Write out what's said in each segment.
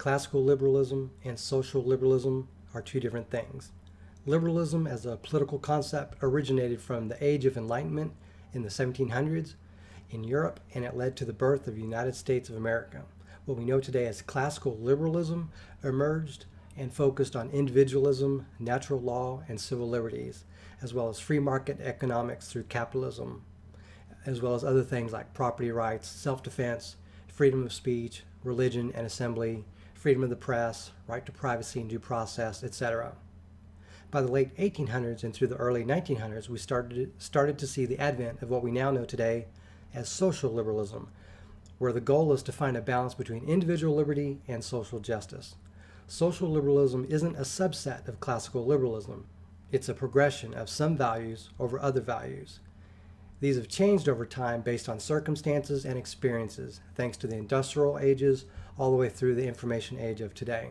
classical liberalism and social liberalism are two different things. Liberalism as a political concept originated from the Age of Enlightenment in the 1700s in Europe, and it led to the birth of the United States of America. What we know today as classical liberalism emerged and focused on individualism, natural law, and civil liberties, as well as free market economics through capitalism, as well as other things like property rights, self-defense, freedom of speech, religion and assembly, freedom of the press, right to privacy and due process, etc. By the late 1800s and through the early 1900s, we started to see the advent of what we now know today as social liberalism, where the goal is to find a balance between individual liberty and social justice. Social liberalism isn't a subset of classical liberalism. It's a progression of some values over other values. These have changed over time based on circumstances and experiences, thanks to the industrial ages all the way through the information age of today.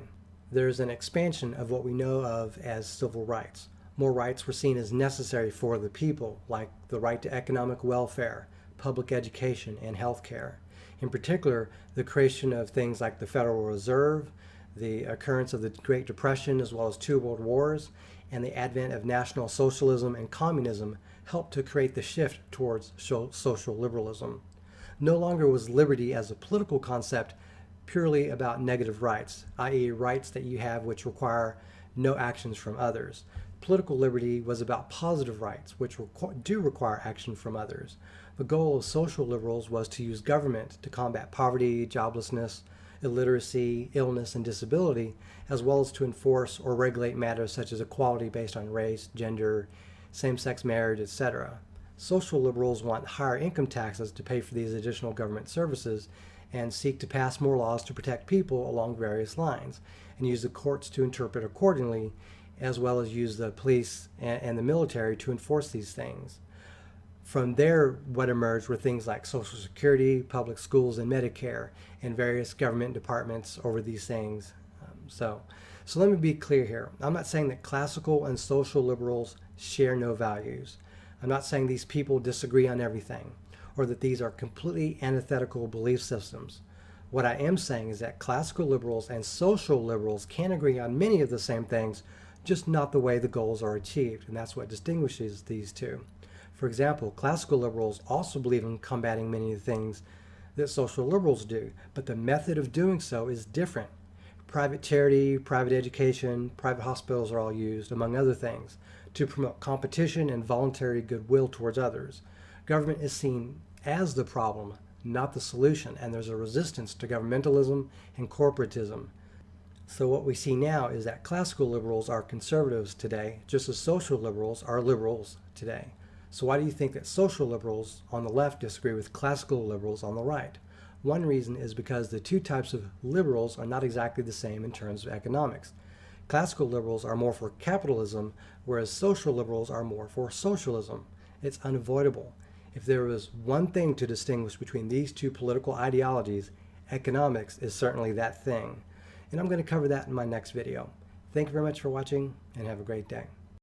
There's an expansion of what we know of as civil rights. More rights were seen as necessary for the people, like the right to economic welfare, public education, and health care. In particular, the creation of things like the Federal Reserve, the occurrence of the Great Depression as well as 2 world wars, and the advent of National Socialism and Communism helped to create the shift towards social liberalism. No longer was liberty as a political concept purely about negative rights, i.e. rights that you have which require no actions from others. Political liberty was about positive rights, which do require action from others. The goal of social liberals was to use government to combat poverty, joblessness, illiteracy, illness, and disability, as well as to enforce or regulate matters such as equality based on race, gender, same-sex marriage, etc. Social liberals want higher income taxes to pay for these additional government services and seek to pass more laws to protect people along various lines and use the courts to interpret accordingly, as well as use the police and the military to enforce these things. From there, what emerged were things like Social Security, public schools, and Medicare, and various government departments over these things. So let me be clear here. I'm not saying that classical and social liberals share no values. I'm not saying these people disagree on everything, or that these are completely antithetical belief systems. What I am saying is that classical liberals and social liberals can agree on many of the same things, just not the way the goals are achieved, and that's what distinguishes these two. For example, classical liberals also believe in combating many of the things that social liberals do, but the method of doing so is different. Private charity, private education, private hospitals are all used, among other things, to promote competition and voluntary goodwill towards others. Government is seen as the problem, not the solution, and there's a resistance to governmentalism and corporatism. So what we see now is that classical liberals are conservatives today, just as social liberals are liberals today. So why do you think that social liberals on the left disagree with classical liberals on the right? One reason is because the two types of liberals are not exactly the same in terms of economics. Classical liberals are more for capitalism, whereas social liberals are more for socialism. It's unavoidable. If there was one thing to distinguish between these two political ideologies, economics is certainly that thing. And I'm going to cover that in my next video. Thank you very much for watching, and have a great day.